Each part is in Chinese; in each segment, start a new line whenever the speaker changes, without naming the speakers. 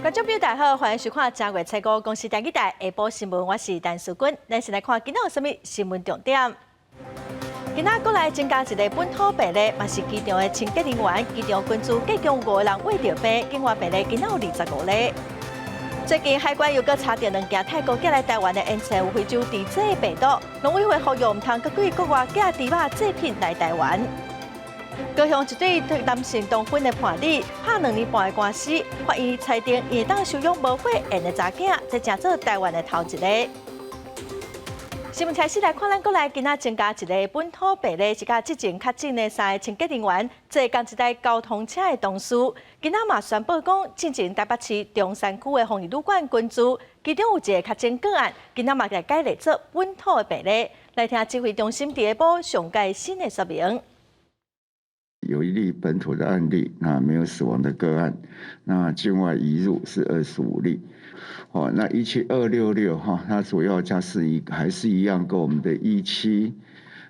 观众朋友大家好，欢迎收看正月初五公司电视台下晡新闻，我是陈淑君。咱先来看今仔有什么新闻重点。今仔国内增加一个本土病例，嘛是机场的清洁人员，机场群组计共5个人胃着病，境外病例今仔有25例。最近海关又搁查到2件泰国寄来台湾的烟尘有非洲猪瘟的病毒，农委会呼吁唔通搁几国外寄猪肉制品来台湾。高雄一对男性同婚的判例，拍2年半的官司，法院裁定伊会当收养无血缘的查囝，这正做台湾的头一个。新闻开始来看，咱国内今仔增加一个本土病例，是甲之前确诊的3个清洁人员，坐共一台交通车的同事，今仔嘛宣布讲，进前台北市中山区的防疫旅馆群组，其中有一个确诊个案，今仔嘛来改列做本土的病例。来听指挥中心第一步上届新的说明。
有一例本土的案例，那没有死亡的个案，那境外移入是25例。那17266哈，它主要加是还是一样，跟我们的17，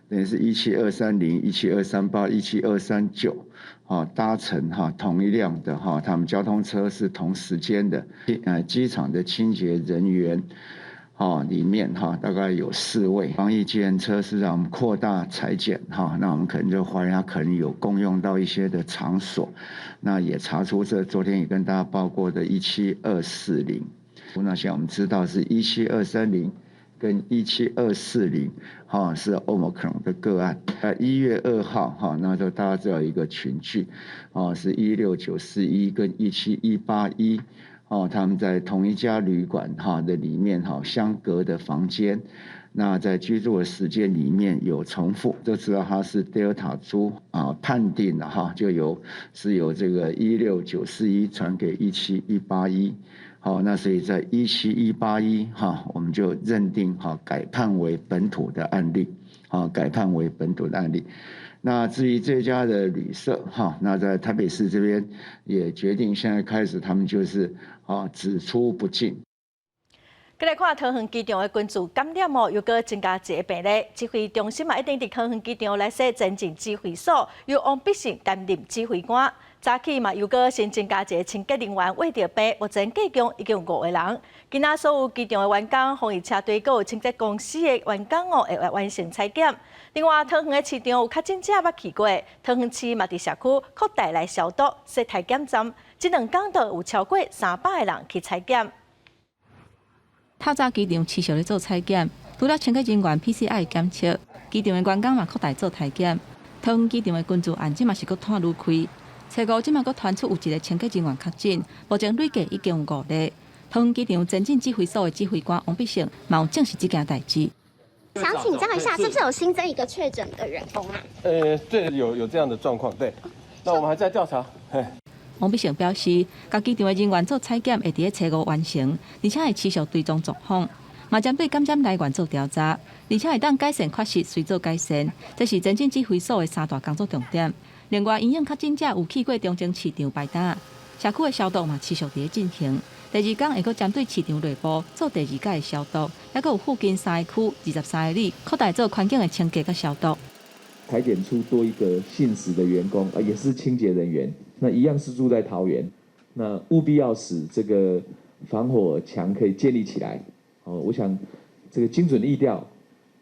等于是17230、17238、17239，搭乘同一辆的他们交通车是同时间的，机场的清洁人员。里面大概有4位防疫计程车是让我们扩大裁剪那我们可能就怀疑他可能有共用到一些的场所，那也查出昨天也跟大家报过的17240，那现在我们知道是17230跟17240是 Omicron 的个案。1月2号那就大家知道一个群聚是16941跟17181。他们在同一家旅馆的里面相隔的房间，那在居住的时间里面有重复，都知道它是 Delta 株判定了是由这个16941传给17181，那所以在17181我们就认定改判为本土的案例，改判为本土的案例。那至于这家的旅社那在台北市这边也决定现在开始他们就是只出不进。
再来看桃园机场的群组感染又搁增加一个病例，指挥中心嘛一定伫桃园机场来设前进指挥所，由王必胜担任指挥官。早起嘛又搁新增加一个清洁人员胃着病，目前计共已经有5个人。今仔所有机场的员工、防疫车队，还有清洁公司的员工会完成采检。另外，桃园的市场有确诊者捌去过，桃园市嘛伫社区扩大来消毒设采检站，这2天就有超过300个人去采检。
透早机场持续咧做采检，除了清洁人员 PCR 检测，机场的员工嘛扩大做采检。桃园机场的群组案件嘛是搁拖愈开。初五即嘛搁传出有一个清洁人员确诊，目前累计已经有5例。桃园机场前进指挥所的指挥官王必胜嘛有证实这件代志。
想请教一下，是不是有新增一个确诊的员工啊？
对，有这样的状况，对。那我们还在调查。
王必胜表示，各机场的人员做采检会伫初5完成，而且会持续追踪状况，嘛针对感染来源做调查，而且会当改善缺失随做改善，这是前进指挥所的3大工作重点。另外，因应确诊者有去过中正市场摆摊，社区的消毒嘛持续伫进行。第2天会阁针对市场内部做第2届的消毒，还阁有附近3个区23个里扩大做环境的清洁和消毒。
裁剪出多一个信实的员工，也是清洁人员，那一样是住在桃园，那务必要使这个防火墙可以建立起来。我想这个精准疫调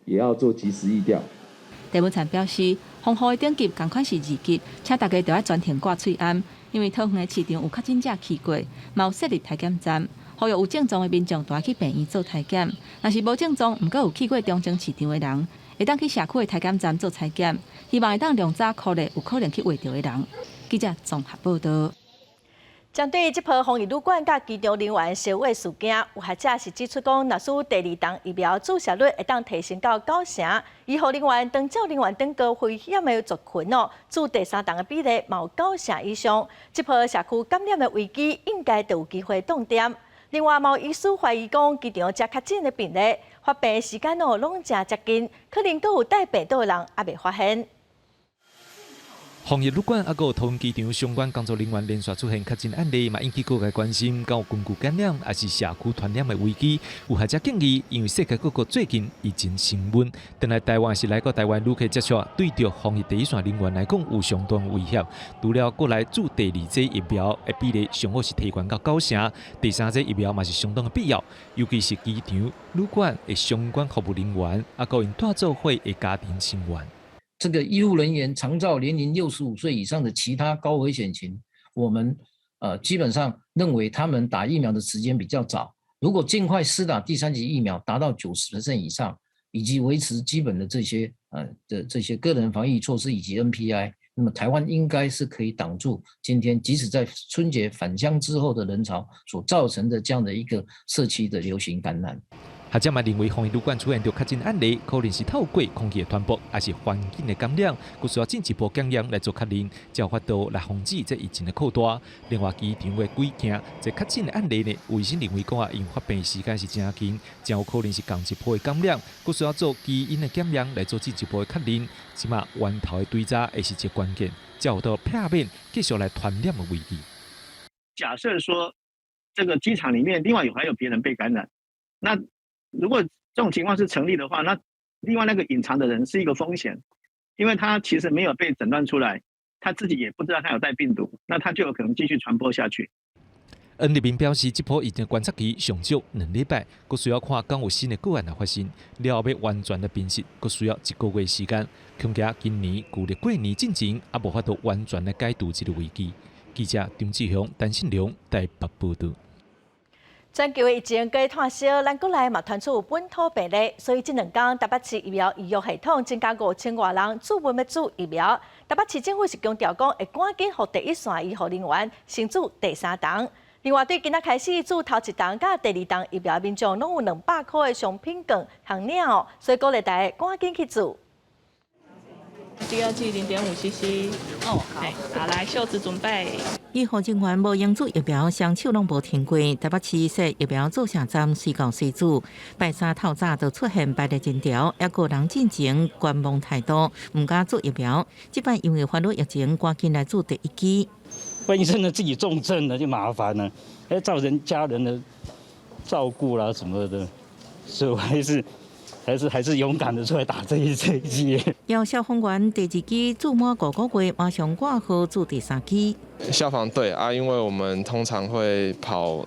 也要做及时疫调。
地文产表示，防护的等级同款是2级，请大家都要全程挂喙安，因为桃园的市场有确诊者去过，嘛有设立采检站，呼吁有症状的民众都要去病院做采检。若是无症状，毋过有去过中正市场的人，会当去社区的采检站做采检，希望会当量早确认有可能去围到的人。记者综合报道。
针对这波防疫旅馆甲机场人员烧毁事件，有学者是指出讲，若属第2档疫苗注射率会当提升到90%，医护人员、长照人员等高危险的族群注第3档的比例嘛有90%以上。这波社区感染的危机应该就有机会断点。另外，有医师怀疑讲，机场遮确诊的病例发病时间拢正接近，可能阁有带病毒的人还未发现。
防疫旅馆啊，还有桃园机场相关工作人员连续出现确诊案例，嘛引起各界关心，敢有群聚感染，还是社区传染的危机。有学者建议，因为世界各国最近疫情升温，等来台湾是来到台湾旅客接触，对着防疫第一线人员来讲有相当威胁。除了过来注第二剂疫苗的比例上好是提悬到90%，第三剂疫苗嘛是相当的必要，尤其是机场、旅馆的相关服务人员，啊，还有因大做伙的家庭成员。
这个医护人员长照年龄65岁以上的其他高危险群，我们基本上认为他们打疫苗的时间比较早，如果尽快施打第3剂疫苗达到90% 以上，以及维持基本的这些个人防疫措施以及 NPI， 那么台湾应该是可以挡住今天即使在春节返乡之后的人潮所造成的这样的一个社区的流行感染。
学者嘛认为，防疫旅馆出现着确诊案例，可能是透过空气的传播，还是环境的感染，佫需要进一步检验来做确认，才有法度来防止这疫情的扩大。另外，机场的几件这确诊的案例呢，卫生认为讲因发病时间是真近，真有可能是同一波的感染，佫需要做基因的检验来做进一步的确认。即马源头的追查会是一个关键，才有到避免继续来传染的危机。
假设说这个机场里面另外还有别人被感染，那如果这种情况是成立的话，那另外那个隐藏的人是一个风险，因为他其实没有被诊断出来，他自己也不知道他有带病毒，那他就有可能继续传播下去。
恩立明表示，这波疫情观察期上少2礼拜，佫需要看敢有新的个案来发生，了后要完全的辨识，佫需要1个月时间。恐惊今年旧历过年进前，也无法度完全的解除这个危机。记者张志雄、陈信良台北报道。
全球的疫情继续炭烧，咱国内嘛传出有本土病例，所以这2天台北市疫苗预约系统增加5000多人注文要注疫苗。台北市政府是强调讲，会赶紧予第一线医护人员先注第3档。另外，对今仔开始注头1档甲第2档疫苗，民众拢有200块的商品券项领哦，所以鼓励大家赶紧去注。
第2剂0.5cc。哦，好，来袖子准备。
医护人员无用注疫苗，双手拢无停过。台北市说疫苗注射站随到随注，拜三透早就出现排列人潮，也有人进前观望态度，唔敢注疫苗。这摆因为法律疫情，赶紧来注第1剂。
万一真的自己重症了就麻烦了，要造成家人的照顾啦什么的，所以我还是勇敢的出来打这一剂。
要消防员第2剂注满5个月，马上挂号注第3剂。
消防队啊，因为我们通常会跑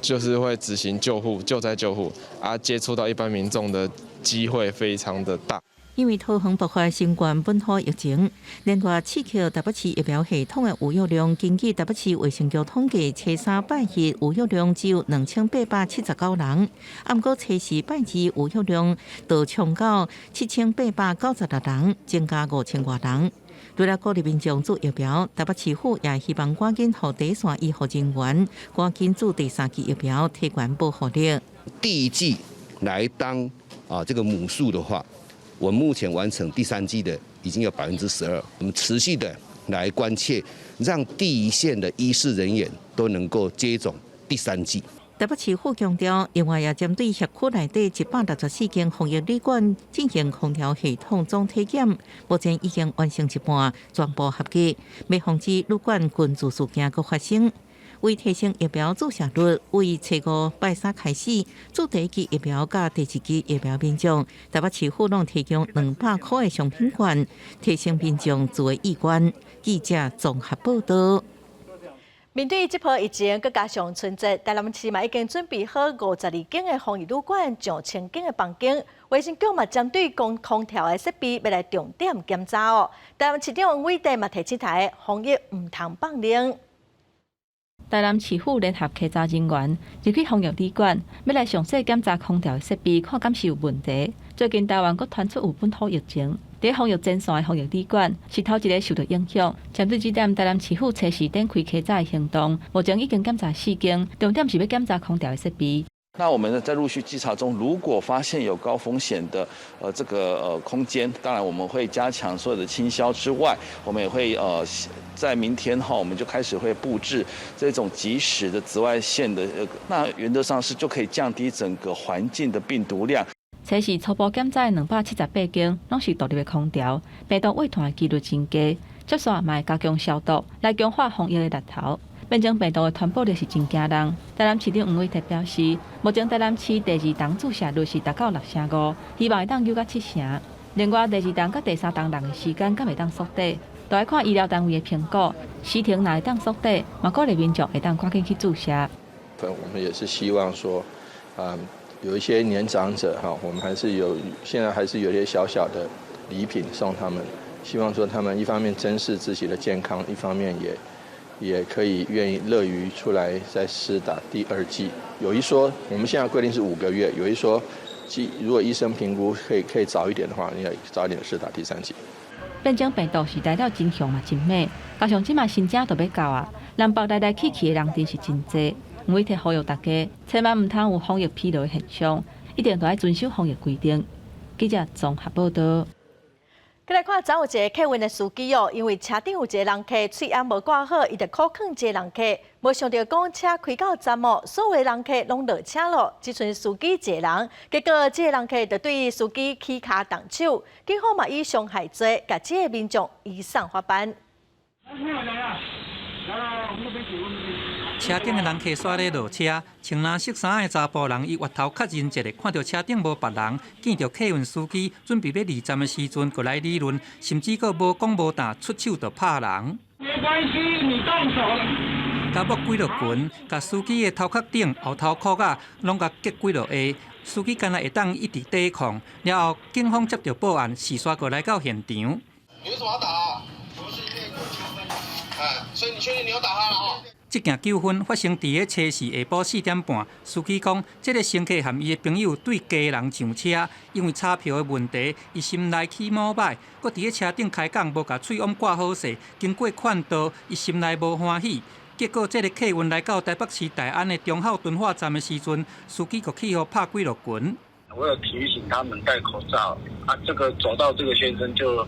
就是会执行救灾救护啊，接触到一般民众的机会非常的大。
因为桃园爆发新冠本土疫情，连续刺激台北市疫苗系统的预约量，根据台北市卫生局统计，初3拜日预约量只有2879人，不过初4拜日预约量就冲到7896人，增加5000多人。为了鼓励民众注疫苗，台北市府也希望赶紧予第一线医护人员赶紧注第3剂疫苗，提悬保护力。
第1剂来当这个母数的话。我们目前完成第3剂的已经有12%，我们持续的来关切，让第一线的医事人员都能够接种第3剂。
台北市府强调，另外也针对社区内底164间防疫旅馆进行空调系统总体检，目前已经完成一半，全部合格，要防止旅馆群聚事件搁发生。为提升疫苗注射率，为初5拜3开始注第1剂疫苗甲第2剂疫苗民众，台北市府拢提供200块的商品券，提升民众自卫意愿。记者综合报道。
面对这波疫情，佮加上春节，台南市嘛已经准备好52间的防疫旅馆，上1000间的房间。卫生局嘛针对空调的设备，要来重点检查哦。台南市长王伟德嘛提醒大家，防疫唔通放冷。
台南市府联合稽查人员入去防疫旅馆，要来详细检查空调设备，看敢是有问题。最近台湾阁传出有本土疫情，在防疫前线的防疫旅馆是头一个受到影响。针对这点，台南市府初时展开稽查的行动，目前已经检查4间，重点是要检查空调的设备。
那我们在陆续稽查中，如果发现有高风险的空间，当然我们会加强所有的清消之外，我们也会在明天我们就开始会布置这种即时的紫外线的那原则上是就可以降低整个环境的病毒量。
初时初步检查的278间，拢是独立的空调，病毒畏团的几率真低。接线嘛会加强消毒，来强化防疫的力头。变种病毒的传播力是真惊人。台南市长黄伟哲表示，目前台南市第2档注射率是达到6.5%，希望会当有到7成。另外，第2档甲第3档人的时间敢会当缩短，都要看医疗单位的评估。时程若会当缩短，嘛鼓励民众会当赶紧去注射。
我们也是希望说，有一些年长者哈，我们现在还是有一些小小的礼品送他们，希望说他们一方面珍视自己的健康，一方面也可以愿意乐于出来再施打第2剂。有一说，我们现在规定是5个月，有一说，如果医生评估可以早一点的话，你也早一点施打第3剂。
变种病毒时代了真凶嘛真猛，加上即马新症都要到啊，南北来去的人真是真多。黄伟哲呼吁大家，千万唔通有防疫疲劳的现象，一定都要遵守防疫规定。记者综合报道。
再来看，昨有一个客运的司机哦，因为车顶有一个人客喙安无挂好，伊就苦劝这个人客，无想到讲车开到站哦，所有的人客拢落车咯，只剩司机一个人。结果这个人客就对司机起骹动手，警方嘛以伤害罪，甲这个民众移送法办。
车顶的人客煞咧落车，穿蓝色衫的查甫人伊越头较认一个，看到车顶无别人，见到客运司机准备要离站的时阵，过来理论，甚至佫无讲无答，出手就拍人。没关系，你动手。甲木几落拳，甲司机的头壳顶、后头壳啊，拢甲击几落下。司机干那会当一直抵抗，了后警方接到报案，时刷过来到现场。你为什么要打？不是因为有纠纷，所以你确定你有打他了哦？这件纠纷发生伫个初四下晡4点半，司机讲，这个乘客和伊的朋友对家人上车，因为查票的问题，伊心内起毛歹，佮伫个车顶开讲，无甲喙往挂好势，经过劝导，伊心内无欢喜。结果，这个客运来到台北市大安的中浩敦化站的时阵，司机佮起互拍几落拳。
我有提醒他们戴口罩啊，这个走到这个先生就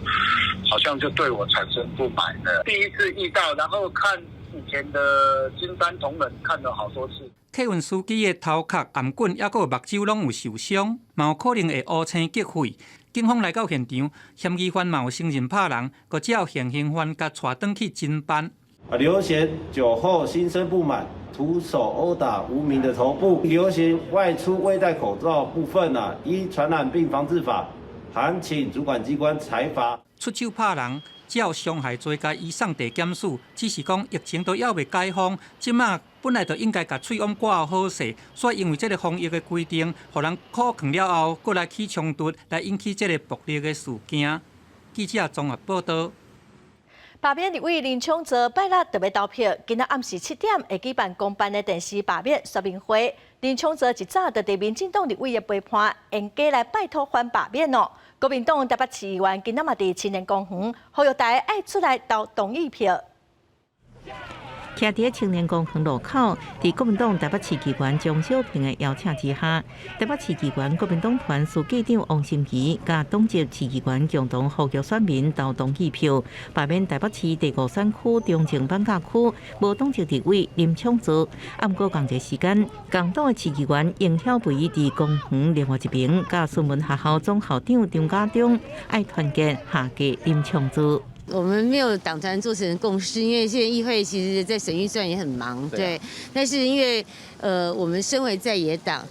好像就对我产生不满了。第一次遇到，然后看以前的金山同仁看了好多次。
客运司机的头壳、颔管，还有目睭拢有受伤，嘛有可能会乌青击毁。警方来到现场，嫌疑犯嘛有承认拍人，佮只有现行犯甲带转去侦办。
刘贤酒后心生不满，徒手殴打无名的头部。刘贤外出未戴口罩部分依传染病防治法，函请主管机关裁罚。
出手拍人，只有伤害罪甲移送地检署，只是讲疫情都还未解封，即马本来就应该甲喙往挂好势，所以因为这个防疫的规定，互人苦劝了后，过来起冲突，来引起这个暴力的事件。记者综合报道。
罢免立委林昌泽拜六特别投票，今仔暗时7点会举办公办的电视罢免说明会。林昌泽一早就伫民进党立委的陪伴，沿街来拜托反罢免哦。国民党台北市议员今仔嘛伫青年公园，呼吁大家爱出来投同意票。
徛伫青年公园路口，伫国民党台北市议员张小平的邀请之下，台北市议员国民党团书记长王心怡甲党籍市议员共同呼吁选民投同意票，罢免台北市第5选区中正板甲区无党籍立委林昌泽。暗过同一时间，共党的市议员应晓培伫公园另外一边，甲顺文学校总校长张家忠爱团结下届林昌泽。
我们没有党团做成共识，因为现在议会其实在审预算也很忙，对。但是因为我们身为在野党，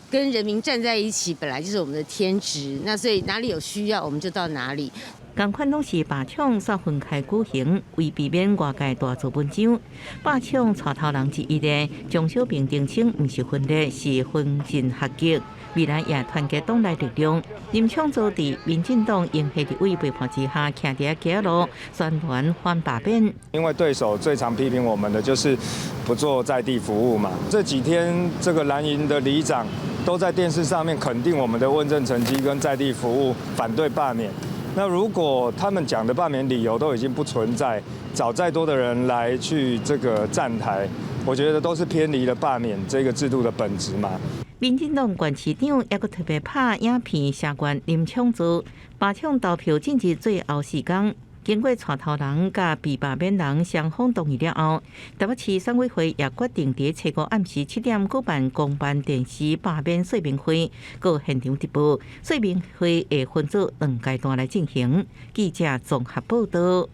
跟人民站在一起，本来就是我们的天职。那所以哪里有需要，我们就到哪里。
同款拢是罢抢煞分开举行，为避免外界大做文章。罢抢带头人之一的张小平澄清，不是分裂，是分进合击。未来也团结党内力量。林昌泽伫民进党应系立委陪伴之下，徛伫街路宣传反罢免。
因为对手最常批评我们的就是不做在地服务嘛。这几天这个蓝营的里长都在电视上面肯定我们的问政成绩跟在地服务，反对罢免。那如果他们讲的罢免理由都已经不存在，找再多的人来去这个站台，我觉得都是偏离了罢免这个制度的本质嘛。
民进党县市长也阁特别拍影片声援林昌泽，罢抢投票进入最后时间。经过带头人甲被罢免人双方同意了后，台北市选委会也决定伫初5暗时7点举办公办电视罢免说明会，搁现场直播。说明会会分做2阶段来进行。记者综合报道。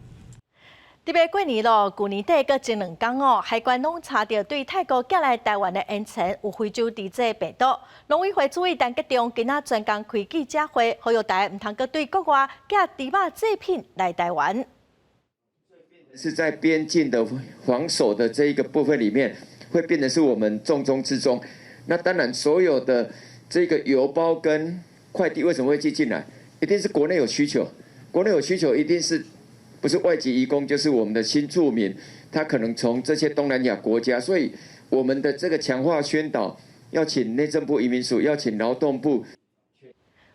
特别过年咯，旧年底搁前2天哦，海关拢查到对泰国寄来台湾的烟尘有非洲猪瘟病毒。农委会注意陈吉仲今仔专工开记者会，呼吁大家唔通搁对国外寄猪肉制品来台湾。
是在边境的防守的这一个部分里面，会变成是我们重中之重。那当然，所有的这个邮包跟快递为什么会寄进来？一定是国内有需求，国内有需求，一定是。不是外籍移工，就是我们的新住民，他可能从这些东南亚国家，所以我们的这个强化宣导，要请内政部移民署，要请劳动部。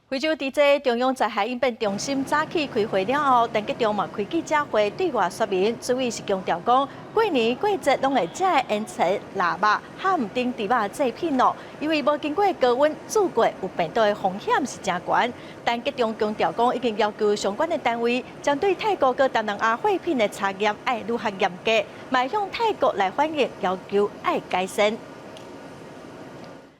非洲猪瘟中央灾害应变中心早起开会了后，陈吉仲嘛开记者会对外说明，主要是强调讲，过年过节拢会食的烟尘、腊肉、和丁猪肉制品咯，因为无经过高温煮过，有病毒的风险是真悬。陈吉仲强调讲，已经要求相关的单位，将对泰国和东南亚货品的查验要愈较严格，迈向泰国来反映要求要改善。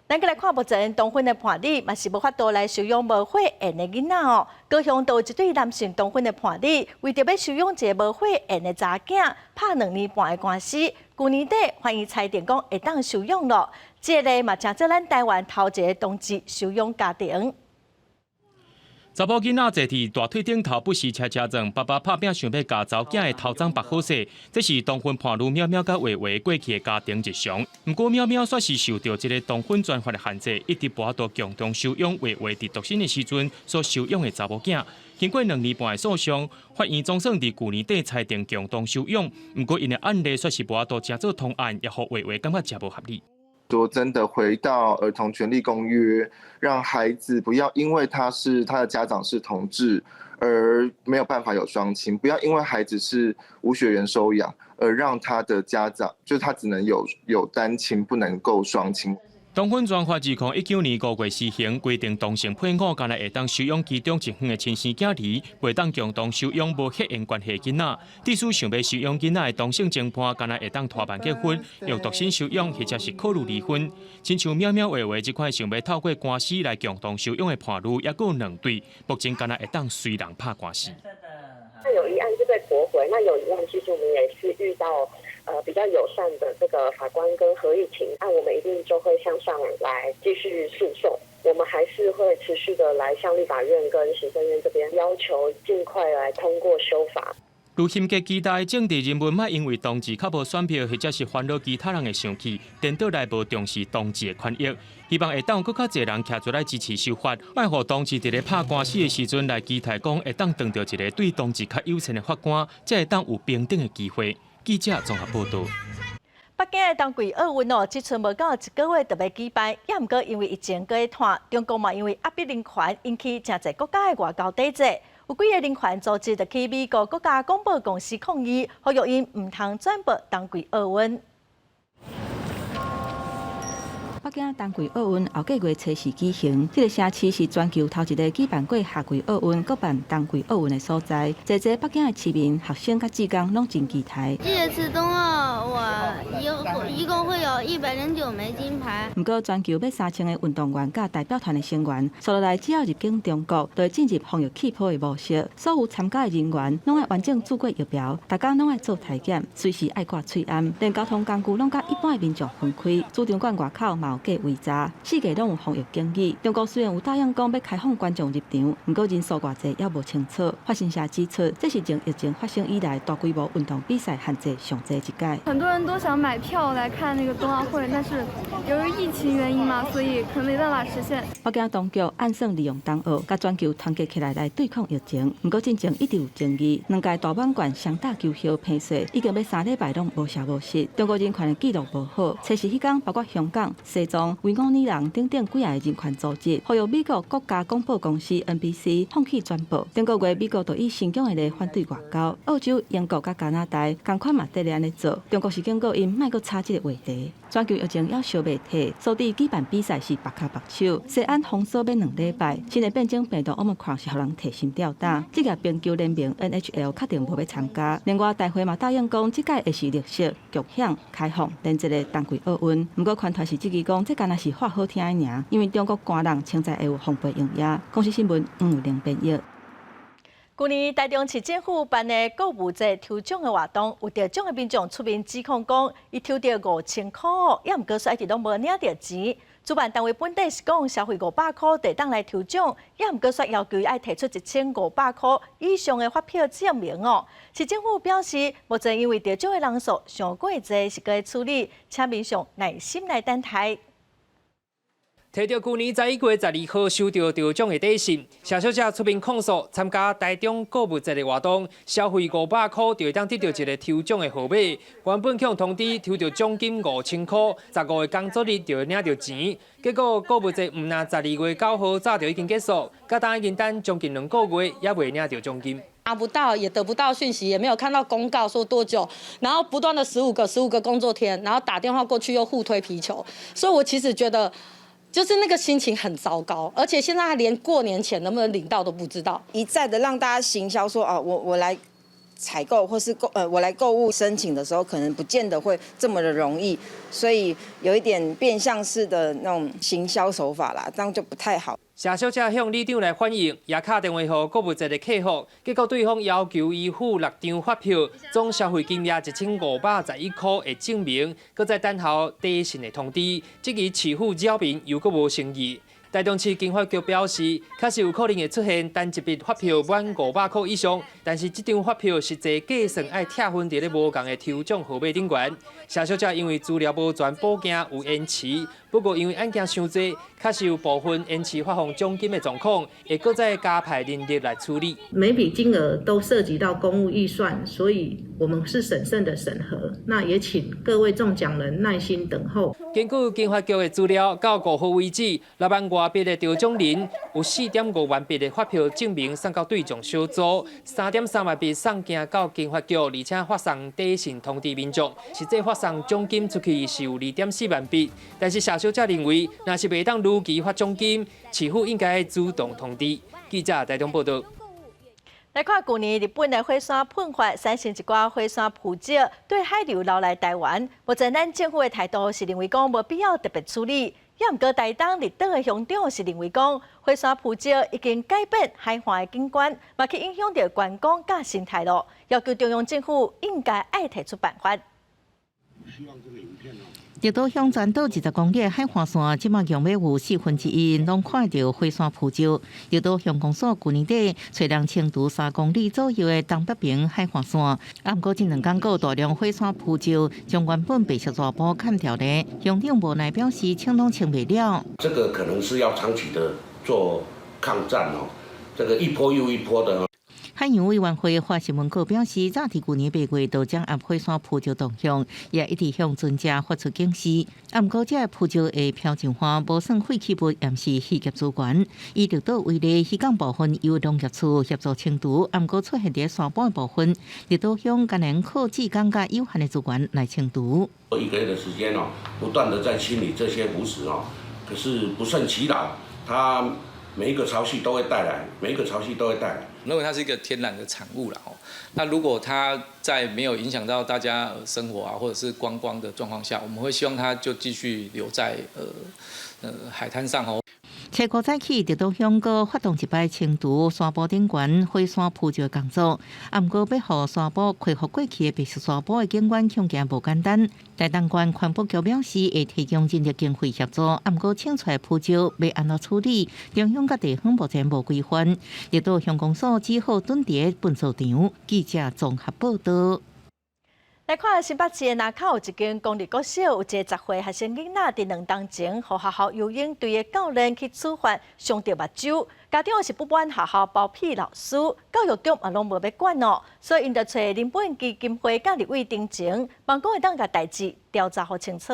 咱再来看目前同婚的判例，嘛是无法度来收养无血缘的囡仔哦。高雄就有一对男性同婚的判例，为着要收养一个无血缘的查囝，拍2年半的官司。去年底，法院裁定讲会当收养咯。这个嘛，正做咱台湾头一个同志收养家庭。
查某囡仔坐伫大腿顶头不时车撞，爸爸拍拼想要甲查某囝的头鬃拔好势，这是同婚伴侣喵喵甲维维过去的家庭日常。不过喵喵却是受到这个同婚专法的限制，一直无法度共同收养维维伫独身的时阵所收养的查某囝。经过2年半的诉讼，法院总算伫去年底裁定共同收养。不过因的案例却是无法度真做同案，也互维维感觉真无合理。
说真的，回到儿童权利公约，让孩子不要因为他的家长是同志而没有办法有双亲，不要因为孩子是无血缘收养而让他的家长就是他只能有单亲，不能够双亲。
同婚专法2019年5月施行，规定同性配偶干来会当收养其中一方的亲生囝儿，袂当共同收养无血缘关系囡仔。即使想要收养囡仔的同性情伴，干来会当拖办结婚，用独身收养或者是考虑离婚。亲像喵喵话这款想要透过官司来共同收养的伴侣，也有2对，目前干来会当随人拍官司。
那有一案是被驳回，那有一案其实我们也是遇到比较友善的这个法官跟合议庭，那我们一定就会向上来继续诉讼。我们还是会持续的来向立法院跟行政院这边要求尽快来通过修法。
如心结期待政治人物莫因为同志较无选票，或者是烦恼其他人的生气，颠倒来无重视同志的权益。希望会当更较侪人站出来支持修法，莫互同志伫咧拍官司的时阵来期待讲会当当到一个对同志较友善的法官，才会当有平等的机会。记者综合报道。
北京的冬季奥运哦，即阵无到1个月就要举办，也毋过因为疫情搁咧拖，中国嘛因为压迫人权，引起真侪国家的外交抵制。有几个人权组织就去美国国家广播公司抗议，呼吁因唔通转播冬季奥运。
北京冬季奥运后个月初4举行，这个城市是全球头一个举办过夏季奥运、搁办冬季奥运的所在。在北京的市民、学生甲职工拢真期待。
这次冬奥我一共会有109枚金牌。
不过，全球要3000个运动员甲代表团的成员，所落来只要入境中国，就会进入防疫气泡的模式。所有参加的人员拢要完整做过疫苗，大家拢要做体检，随时爱挂喙安，连交通工具拢甲一般的民众分开。主场馆外口嘛有架围查，四界拢有防疫警语。中国虽然有答应讲要开放观众入场，不过人数偌济也无清楚。发行社指出，这是从疫情发生以来大规模运动比赛限制上济一届。
很多人都想买票来看那个冬奥会，但是由于疫情原因嘛，所以可能没办法实现。
北京当局暗算利用冬奥，甲全球团结起来来对抗疫情。不过进程一直有争议，两届大满贯双打球鞋喷水已经要3礼拜拢无声无息。中国人权的记录无好，初时迄天包括香港、西藏、维吾尔人等等几个人权组织，呼吁美国国家广播公司 NBC 放弃转播。中国月美国就以新疆的反对外交，澳洲、英国甲加拿大同款嘛，得安尼做。中国是警告因莫阁插这个话题。全球疫情要小媒体，所以举办比赛是白卡白手。西安封锁要2礼拜，新的变种病毒 Omicron 是互人提心吊胆。职业冰球联盟 NHL 确定无要参加。另外，大会嘛答应讲，这届会是绿色、巨响、开放连一个冬季奥运。不过，团团是质疑讲，这敢若是话好听的尔，因为中国官人称在会有防备用药。公司新闻5有0编译。
去年台中市政府办的购物节抽奖的活动，有得奖的民众出面指控讲，伊抽到5000块哦，也毋过说一直拢无领到钱。主办单位本地是讲消费500块地当来抽奖，也毋过说要求伊爱提出1500块以上的发票证明哦。市政府表示，目前因为得奖的人数上过侪，是该处理，请民众耐心来等待。
摕到去年11月12号收到得奖的底信，社小姐出面控诉参加台中购物节的活动，消费500块就会当得到一个抽奖的号码。原本向通知抽到奖金5000块，15个工作日就会领到钱。结果购物节毋但12月9号早就已经结束，甲当已经等将近2个月，也未领到奖金。
拿不到，也得不到讯息，也没有看到公告说多久，然后不断的15个工作天，然后打电话过去又互推皮球，所以我其实觉得。就是那个心情很糟糕，而且现在连过年前能不能领到都不知道，
一再的让大家行销说啊，我来采购或是我来购物申请的时候，可能不见得会这么的容易，所以有一点变相式的那种行销手法啦，这样就不太好。
社小姐向里长来反映，也打电话给购物节的客服，结果对方要求伊付6张发票，总消费金额1511块的证明，搁再等候底信的通知，这个市府扰民又搁无诚意。台中市经发局表示，确实有可能会出现单一笔发票满500块以上，但是这张发票实际计算爱拆分伫咧无共的抽奖号码顶悬。社小姐因为资料无全补件有延迟，不过因为案件伤多，确实有部分延迟发放奖金的状况，会搁再加派人力来处理。
每笔金额都涉及到公务预算，所以我们是审慎的审核。那也请各位中奖人耐心等候。
根据经发局的资料，到5号为止，6万外笔的得奖人有4.5万笔的发票证明送到对象小组，3.3万笔送件到经发局，而且发送底信通知民众，实际发送奖金出去是有2.4万笔。但是社小姐认为，若是袂当如期发奖金，市府应该主动通知。记者台中报道。
来看去年日本的火山喷发，产生一寡火山浮石对海流流来台湾。目前咱政府的态度是认为讲无必要特别处理，也毋过台东离岛的乡长是认为讲火山浮石已经改变海岸的景观，嘛去影响到观光甲生态咯。要求中央政府应该爱提出办法。
绿岛乡全岛20公里的海岸线，即马用要有1/4拢看到火山浮石。绿岛乡公所去年底找人清除3公里左右的东北边海岸线，啊，不过这2天有大量火山浮石，将原本白色纸布砍掉咧。乡长无奈表示，清拢清不了。
这个可能是要长期的做抗战哦，这个一波又一波的。
海洋委员会发新闻稿表示，早伫去年8月就将按火山浮石动向，也一直向专家发出警示。啊，不过这浮石的漂净化无算废弃物，也是渔业资源。以绿岛为例，渔港部分由农业处协助清除，啊，不过出现伫山坡的部分，绿岛乡今年靠自港甲有限的资源来清除。
1个月的时间哦，不断的在清理这些浮石哦，可是不胜其扰，它每一个潮汐都会带来，
认为它是一个天然的产物啦哦。那如果它在没有影响到大家生活啊，或者是观光的状况下，我们会希望它就继续留在海滩上哦。
初5早起，绿岛乡阁发动一摆清除山坡顶悬火山浮石工作，啊，不过要互山坡恢复过去的白色山坡的景观，恐惊无简单。台东县环保局表示，会提供人力经费协助，啊，不过清出来浮石要安怎处理，中央甲地方目前无规范。绿岛乡公所只好蹲伫粪扫场。记者综合报道。
来看新北市的南口有一间公立国小，有一个10岁学生囡仔伫2天前，互学校游泳队的教练去处罚，伤到目睭。家长是不满学校包庇老师，教育局嘛拢无要管哦，所以因着找林本基金会甲立委定情，望讲会当甲代志调查好清楚。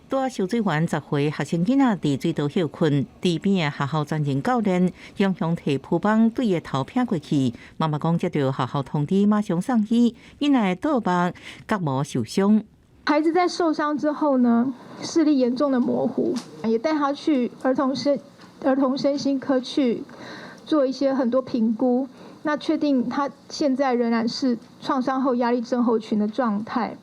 在秀水湾10岁学生囡仔伫水道休困，地边的学校专任教练用摕蒲棒对伊头劈过去。妈妈讲接到学校通知，马上送医，囡仔的倒目角膜受伤。
孩子在受伤之后呢，视力严重的模糊，也带他去儿童身心科去做一些很多评估，那确定他现在仍然是创伤后压力症候群的状态。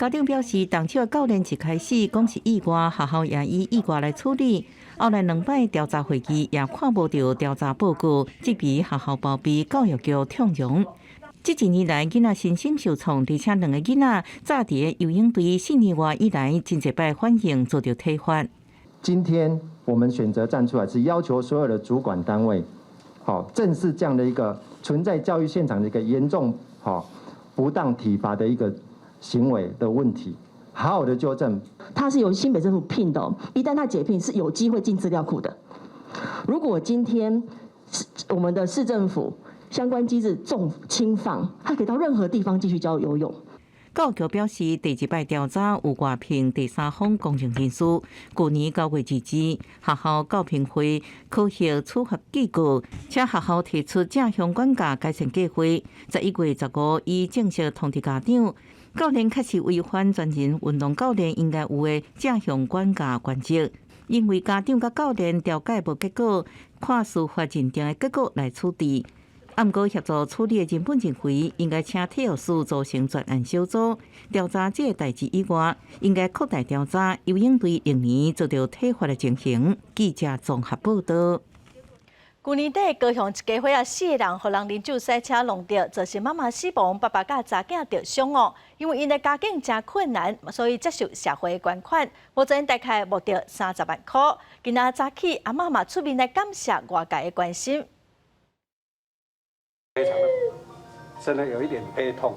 家长表示，当初教练一开始讲是意外，学校也以意外来处理。后来2摆调查会议也看无到调查报告，即笔学校包庇教育局通融。这1年来，囡仔身心受创，而且2个囡仔早伫游泳队4年外以来，真侪摆反应遭到体罚。
今天我们选择站出来，是要求所有的主管单位，正视这样的一个存在教育现场的一个严重不当体罚的一个行为的问题。好好的纠正，
他是由新北政府聘的，一旦他解聘是有机会进资料库的。如果今天我们的市政府相关机制重轻放，他可以到任何地方继续教游泳。
教育局表示，第1摆调查有外聘第3方公证人士，去年9月止，学校教评会考核处罚结果，且学校提出正向管教改善计划。11月15日已正式通知家长。教练确实违反专人运动教练应该有的正向管教原则，因为家长甲教练调解无结果，看司法认定的结果来处理。不过协助处理的人本认为，应该请体育署组成专案小组调查这个代志以外，应该扩大调查游泳队历年遭到体罚的情形。记者综合报道。
去年底，高雄一家伙4个人，互人啉酒赛车弄着，造成妈妈死亡，爸爸甲查囝着伤哦。因为因的家境真困难，所以接受社会捐款，目前大概募到30万块。今仔早起，阿嬷嘛出面来感谢外界的关心。
非常的，真的有一点悲痛。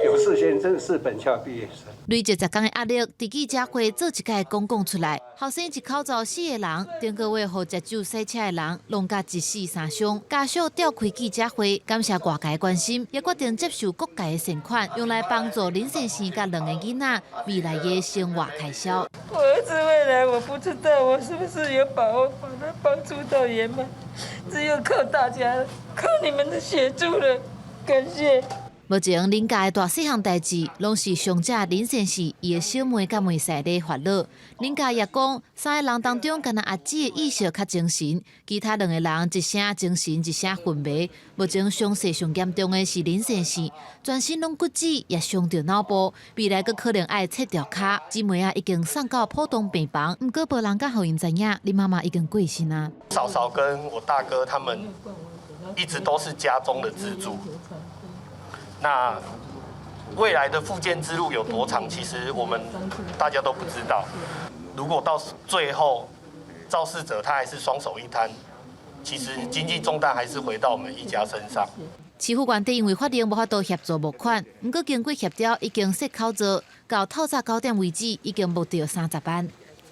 有事先生是本校毕业生，
累积10天的压力，伫记者会做一届公讲出来。后生一口罩4个人，顶个月互食酒赛车的人，弄甲1死3伤。家属召开记者会，感谢外界关心，也决定接受各界的善款，用来帮助林先生甲2个囡仔未来的生活开销。
我儿子未来我不知道，我是不是有把握把他帮助到圆满？只有靠大家，靠你们的协助了，感谢。
目前林家的大细项代志，拢是伤者林先生伊的小妹甲妹婿咧烦恼。林家也讲，3个人当中，敢若阿姊的意识较精神，其他2个人一声精神，一声昏迷。目前伤势上严重的是林先生，全身拢骨折，也伤到脑部，未来佫可能爱切掉骹。姊妹啊已经送到普通病房，毋过无人甲互因知影，林妈妈已经过身啊。
嫂嫂跟我大哥他们一直都是家中的支柱。那未来的复健之路有多长，其实我们大家都不知道。如果到最后肇事者他还是双手一摊，其实经济重担还是回到我们一家身上。
市府原地因为法令无法度协助募款，不过经过协调，已经设口罩，到透早9点为止，已经募到30万。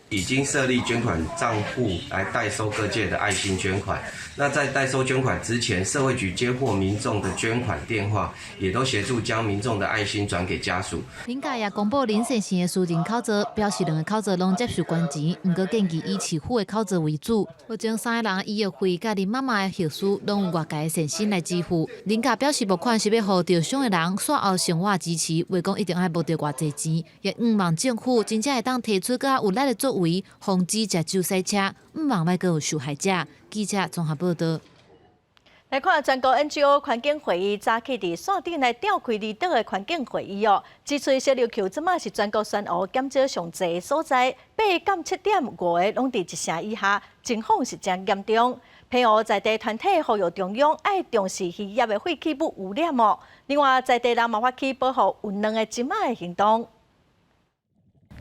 已经设立捐款账户来代收各界的爱心捐款。那在代收捐款之前，社会局接获民众的捐款电话，也都协助将民众的爱心转给家属。
林家也公布林先生的私人口罩，表示2个口罩拢接受捐钱，不过建议以市府的口罩为主。目前3个人医药费甲林妈妈的后事，拢有外界善心来支付。林家表示募款是要互受伤的人赛后生活支持，话讲一定爱募到偌济钱，也望政府真正会当提出较有力的作为，防止食酒赛车，望卖阁有受害者。记者综合报道。
来看全国 NGO 环境会议早起伫线顶来召开离岛的环境会议哦。指出小琉球即马是全国选务减少上侪的所在，8到7.5个拢伫1成以下，情况是真严重。澎湖在地团体呼吁中央爱重视渔业的废弃物污染哦。另外，在地人嘛发起保护运浪的即马的行动。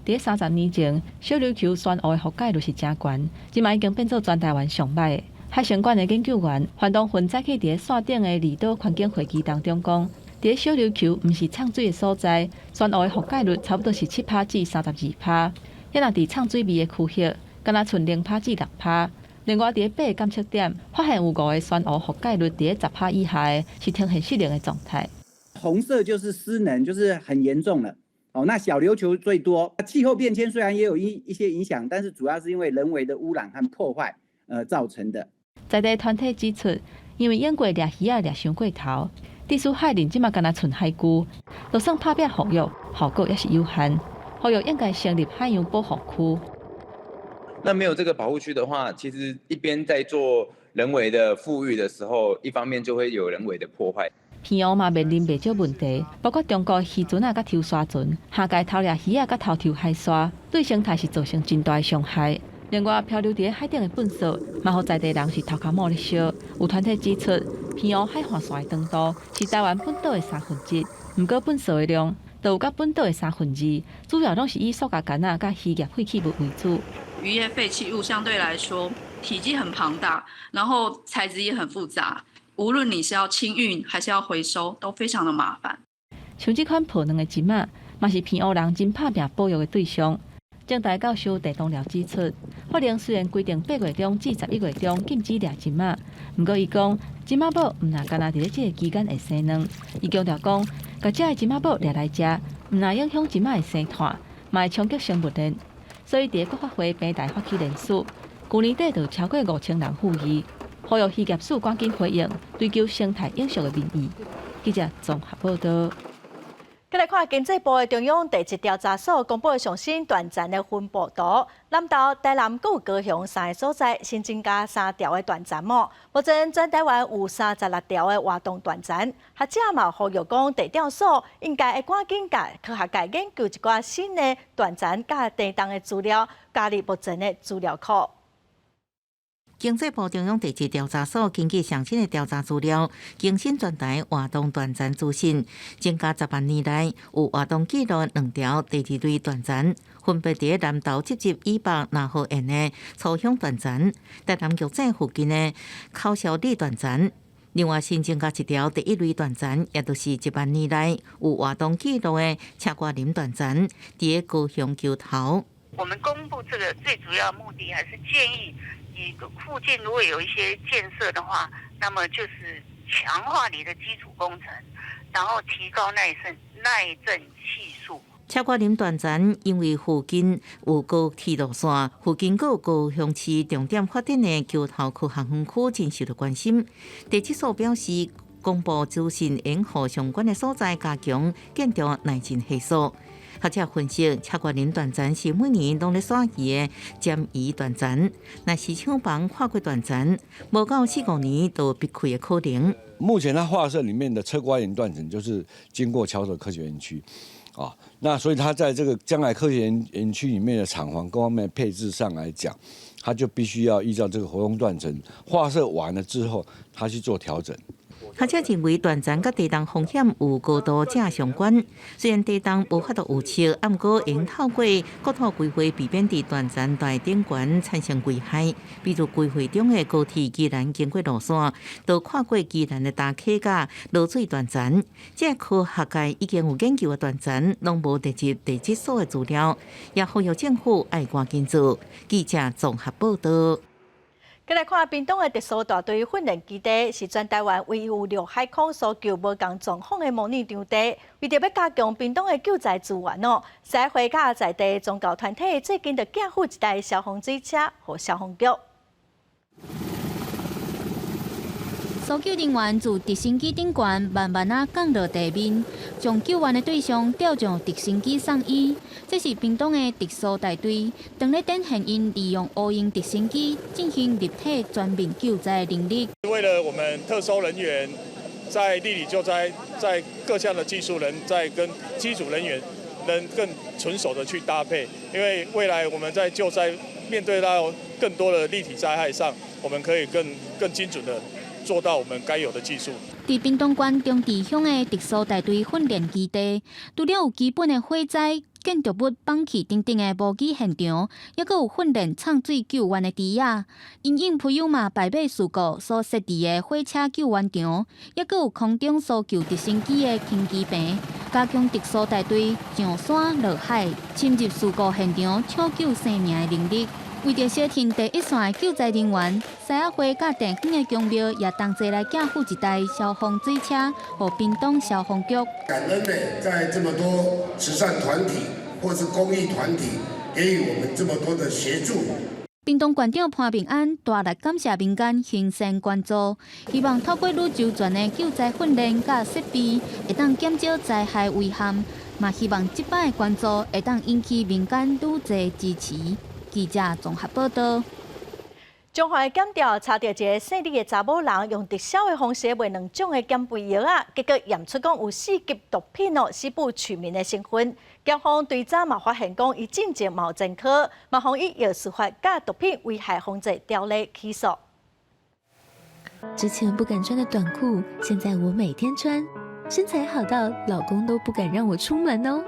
伫30年前，小琉球选务的覆盖率是真悬，即卖已经变做全台湾上歹的。海参馆的研究员范东云早起伫线顶的离岛环境会议当中讲，伫小琉球毋是畅水的所在，选务的覆盖率差不多是7%至32%。也若伫畅水味的区域，敢若剩0%至6%。另外，伫8监测点发现有5个选务覆盖率伫10%以下的，是天很失灵的状态。
红色就是失能，就是很严重了。那小琉球最多。气候变迁虽然也有一些影响，但是主要是因为人为的污染和破坏造成的。
在地团体指出，因为淹过掠鱼啊掠伤过头，地处海林即马敢若剩海龟，就算拍拼保育，效果也是有限。保育应该成立海洋保护区。
那没有这个保护区的话，其实一边在做人为的富裕的时候，一方面就会有人为的破坏。
偏阳嘛面临袂少问题，包括中国渔船啊、甲抽沙船下界偷掠鱼啊、甲偷抽海沙，对生态是造成真大的伤害。另外，漂流伫海顶的粪扫，嘛互在地人是头壳摸咧烧。有团体指出，偏阳海岸线的长度是台湾本岛的1/3，毋过粪扫的量就有甲本岛的2/3，主要拢是以塑胶干啊、甲渔业废弃物为主。
渔业废弃物相对来说体积很庞大，然后材质也很复杂。无论你是要清运还是要回收，都非常的麻烦。
像这款破卵的金仔，嘛是偏乌人真拍拼保育的对象。政大教授陈东寮指出，法令虽然规定8月中至11月中禁止掠金仔，不过伊讲金仔母唔若干那伫咧这个期间会生卵。伊强调讲，甲这个金仔母掠来食，唔若影响金仔的生态，嘛会冲击生物链。所以伫国发会平台发起联署，去年底就超过5000人呼吁。呼吁渔业署赶紧回应追究生态影响的民意。记者综合报道。
再来看经济部的中央地质调查所公布的上新断层的分布图，南投、台南、有高雄3个所在新增加3条的断层膜。目前全台湾有36条的活动断层，学者嘛呼吁讲地调所应该会赶紧甲科学界研究一寡新的断层甲地动的资料，加入目前的资料库。
经济部中央地质调查所根据上新的调查资料，更新全台活动断层资讯，增加10万年来有活动记录2条地质类断层，分别伫南投集集以北南河沿的粗乡断层、台南局镇附近的口小里断层。另外新增加1条第一类断层，也就是1万年来有活动记录的赤瓜林断层，伫高雄桥头。
我们公布这个最主要目的还是建议。附近如果有一些建设的话，那么就是强化你的基础工程，然后提高耐震系数。
赤瓜林断层因为附近有高铁路线，附近有高雄市重点发展的桥头科学园区真受到关心。地质所表示，公布资讯应互相关的所在加强建筑耐震系数。学者分析，赤瓜林断层是每年拢咧选移的尖移断层，若是厂房跨过断层，无到4-5年就必开的可能。
目前它画设里面的赤瓜林断层就是经过桥头科学园区，那所以它在这个将来科学园区里面的厂房各方面配置上来讲，它就必须要依照这个活动断层画设完了之后，它去做调整。
学者认为断层甲地动风险有高度正相关。虽然地动无法度预测，不过应透过国土规划避免伫断层大顶悬产生危害。比如规划中的高铁既然经过路线，都跨过既然的大溪甲落水断层。这科学界已经有研究的断层，拢无地质所的资料，也呼吁政府爱赶紧做。记者综合报道。
再来看屏东的特殊大队训练基地，是全台湾唯一有陆海空搜救无共状况的模拟场地。为着要加强屏东的救灾资源社会甲在地宗教团体最近就寄付一台消防水车和消防局。
搜救人员自直升机顶悬慢慢降落地面，将救援的对象吊上直升机送医。这是屏东的特殊大队，当咧展现因利用乌鹰直升机进行立体全面救灾的能力。
为了我们特搜人员在地理救灾，在各项的技术人在跟机组人员能更纯熟的去搭配，因为未来我们在救灾面对到更多的立体灾害上，我们可以更精准的做到我们该有的技术。
伫屏东县中治乡的特殊大队训练基地，除了有基本的火灾、建筑物放弃等等的无机现场，也佫有训练畅水救援的池仔，因应培养嘛排水事故所设置的火车救援场，也佫有空中搜救直升机的轻机坪，加强特殊大队上山落海、侵入事故现场抢救生命的能力。为着小听第一线的救灾人员，西仔会甲地方的公庙也同齐来寄付一台消防水车，予屏东消防局。
感恩在这么多慈善团体或是公益团体给予我们这么多的协助。
屏东县长潘bình安大力感谢民间行善捐助，希望透过愈周全的救灾训练甲设备，会当减少灾害危害，嘛希望这摆的捐助会当引起民间愈侪支持。记者综合报道。
中华检调查到一个姓李的查某人用直销的方式卖2种的减肥药啊，结果验出讲有4级毒品哦，西部取名的成分。检方对早嘛发现讲，伊进前冇前科，嘛防以药事法甲毒品危害防治条例起诉。
之前不敢穿的短裤，现在我每天穿，身材好到老公都不敢让我出门哦。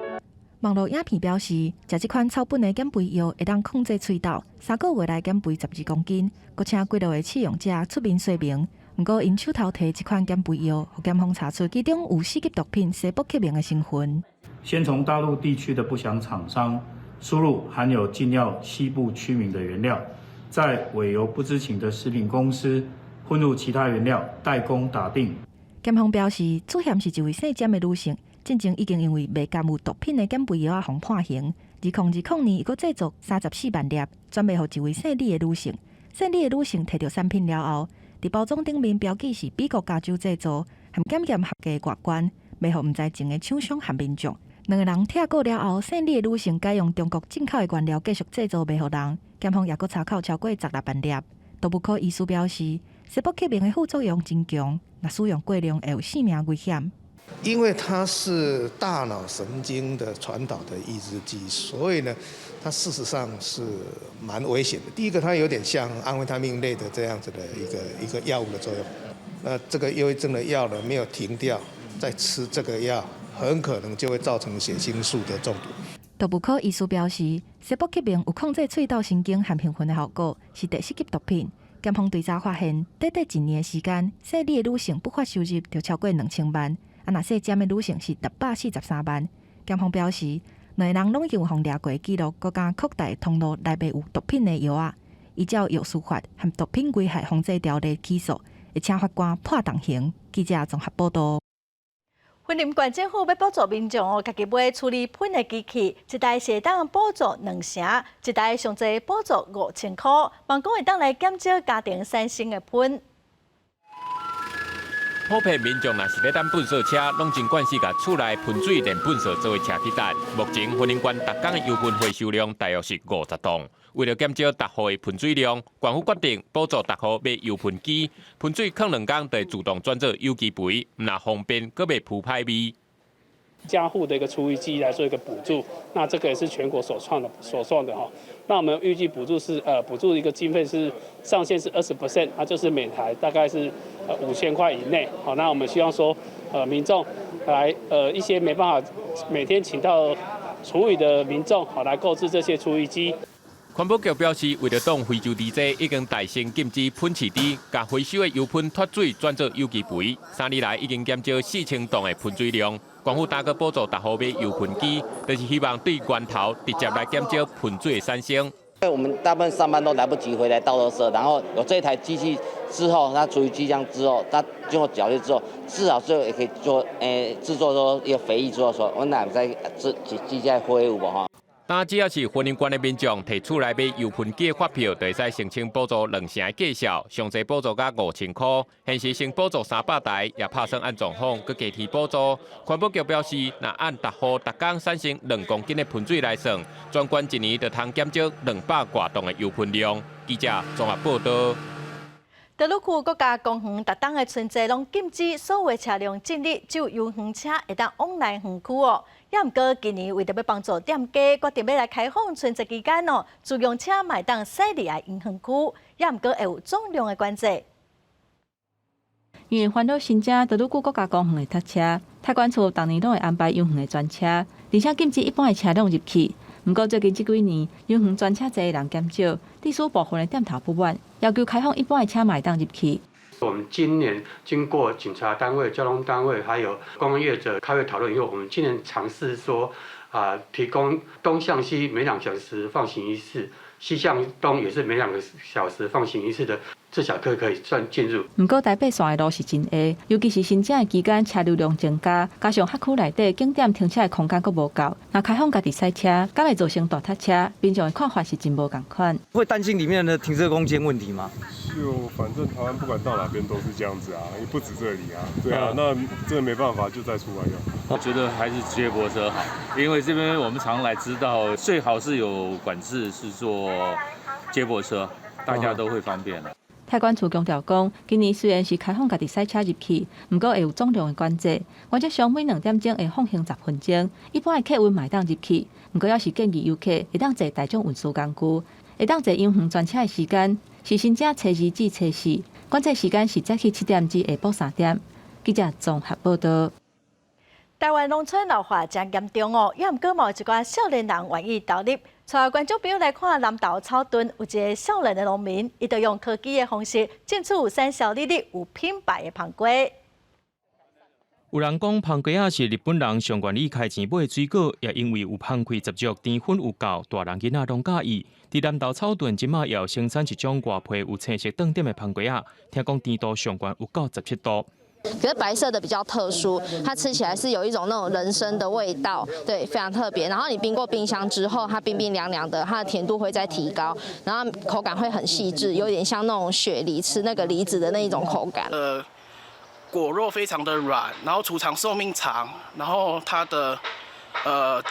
网络影片表示，食这款草本的减肥药会当控制喙痘，3个月内减肥12公斤。佮请几落的试用者出面说明。不过因手头摕这款减肥药，互检方查出其中有4级毒品西北克明的成分。
先从大陆地区的不详厂商输入含有禁药西部曲名的原料，再委由不知情的食品公司混入其他原料代工打定。
检方表示，主嫌是一位姓詹的女性。进前已经因为卖含有毒品的减肥药啊，被判刑。2020年，伊佫制作34万粒，转卖给一位姓李的女性。姓李的女性摕到产品了后，伫包装顶面标记是美国加州制作，含检验合格的外观，卖给毋知情的厂商和民众。2个人拆过了后，姓李的女性改用中国进口的原料继续制作卖给人。检方也佫查扣超过16万粒。毒物科医师表示，西北克明的副作用真强，若使用过量会有性命危险。
因为它是大脑神经的传导的抑制剂，所以呢，它事实上是蛮危险的。第一个，它有点像安非他命类的这样子的一个药物的作用。那这个忧郁症的药呢，没有停掉，再吃这个药，很可能就会造成血清素的中毒。
毒物科医师表示，西北克明有控制喙痘神经和兴奋的效果，是第4级毒品。检方对查发现，短短1年的时间，姓李的女性不法收入就超过2000万。若姓詹的女性是643万。检方表示，2个人拢已经互掠过记录，更加扩大通路内面有毒品的药啊，依照药事法和毒品危害防治条例起诉，会请法官判重刑。记者综合报道。
云林县政府要补助民众家己买处理喷的机器，一台是当补助2成，一台上侪补助5000块，望讲会当来减少家庭产生的喷。
普遍民众若是咧等粪扫车，拢尽管是甲厝内喷水连粪扫作为车替代。目前云林县逐天的油喷回收量大约是50吨。为了减少逐户的喷水量，县府决定补助逐户买油喷机，喷水放2天就会自动转做有机肥，唔那方便，搁袂扑歹味。
家户的一个厨余机来做一个补助，那这个也是全国所创的哈。那我们预计补助是补助一个经费是上限是20%，它就是每台大概是5000块以内。好，那我们希望说民众来一些没办法每天请到厨余的民众好来购置这些厨余机。
环保局表示，为了挡非洲猪瘟，已经大声禁止喷饲猪，把回收的油喷脱水转做有机肥。3年来已经减少4000吨的喷水量。县府大个补助逐户买油喷机，就是希望对源头直接来减少喷水的产生。
我们大部分上班都来不及回来倒垃圾，然后有这台机器之后，它厨余机箱之后，它经过搅滤之后，至少最后也可以做制作说一个肥液之后说，我哪在机械恢复哈。
但只要是云林县的民众提出来买油喷机的发票，就会使申请补助2成的计效，上侪补助到5000块。现时先补助300台，也拍算按状况佮加提补助。环保局表示，若按逐户逐工产生2公斤的喷水来算，全县1年就通减少200多吨的油喷量。记者综合报道。
德鲁区国家公园，逐当的春节拢禁止所有车辆进入，只有游园车会当往来园区哦。也毋过，今年为着要帮助店家，决定要来开放春节期间哦，自用车卖当驶入来游园区，也毋过会有重量的管制。
因为烦恼新增德鲁区国家公园的塞车，太管处逐年拢会安排游园的专车，而且禁止一般的车辆入去。不过最近这几年，游园专车坐的人减少，地属部分的店头不满，要求开放一般的车卖当入去。
我们今年经过警察单位、交通单位还有公共业者开会讨论以后，我们今年尝试说，提供东向西每2小时放行一次，西向东也是每2个小时放行一次的，至少可以算进入。
不过台北线的路是真下，尤其是新正的期间车流量增加，加上辖区内底景点停车的空间佫无够，若开放家己赛车，敢会造成大塞车？民众的看法是真无共款。
会担心里面的停车空间问题吗？
就反正台湾不管到哪边都是这样子啊，也不止这里啊。对啊，那真的没办法，就再出来就好。
我觉得还是接驳车好，因为这边我们常来知道，最好是有管制是做接驳车，大家都会方便了。
海关处强调讲，今年虽然是开放家己赛车入去，不过会有重量的管制，原则上每2点钟会放行10分钟，一般的客运买当入去。不过要是建议游客会当坐大众运输工具，会当坐永远专车的时间是新正初2至初4，管制时间是早起7点至下晡3点。记者综合报道。
台湾农村老化真严重哦，也毋过嘛有一寡少年人愿意投入。带观众朋友来看南投草屯有一个少年的农民，伊就用科技的方式种出有产销履历、有品牌的香瓜。
有人讲香瓜仔是日本人上愿意开钱买的水果，也因为有香气十足，甜分有够，大人囡仔拢喜意。伫南投草屯即马也有生产一种外皮有青色顿点的香瓜仔，听讲甜度上悬有到17度。
可是白色的比较特殊，它吃起来是有一种那种人参的味道，对，非常特别。然后你冰过冰箱之后，它冰冰凉凉的，它的甜度会再提高，然后口感会很细致，有点像那种雪梨吃那个梨子的那一种口感。
果肉非常的软，然后储藏寿命长，然后它的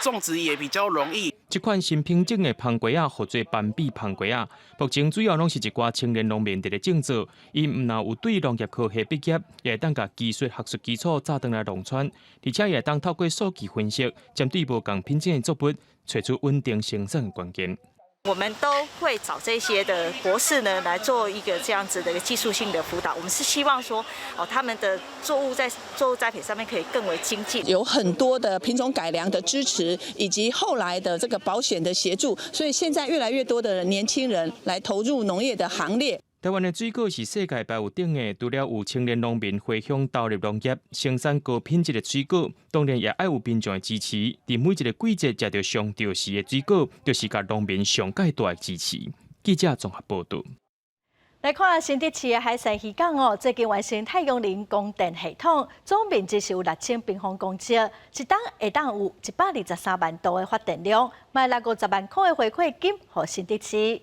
种植也比较容易。
这款新品种的香瓜仔，或做斑比香瓜仔，目前主要拢是一寡青年农民伫咧种植。因毋但有对农业科系毕业，也会当甲技术学术基础扎转来农村，而且也会当透过数据分析，针对无同品种的作物，找出稳定生产的关键。
我们都会找这些的博士呢来做一个这样子的一个技术性的辅导。我们是希望说，他们的作物栽培上面可以更为精进，
有很多的品种改良的支持，以及后来的这个保险的协助，所以现在越来越多的年轻人来投入农业的行列。
台湾的水果是世界排有顶的，除了有青年农民回乡投入农业，生产高品质的水果，当然也爱有民众的支持。伫每一个季节食到上着时的水果，就是甲农民上界大的支持。记者综合报道。
来看新竹市的海山渔港哦，最近完成太阳能供电系统，总面积是有6000平方公尺，一档会当有123万度的发电量，卖650万块的回馈金予新竹市。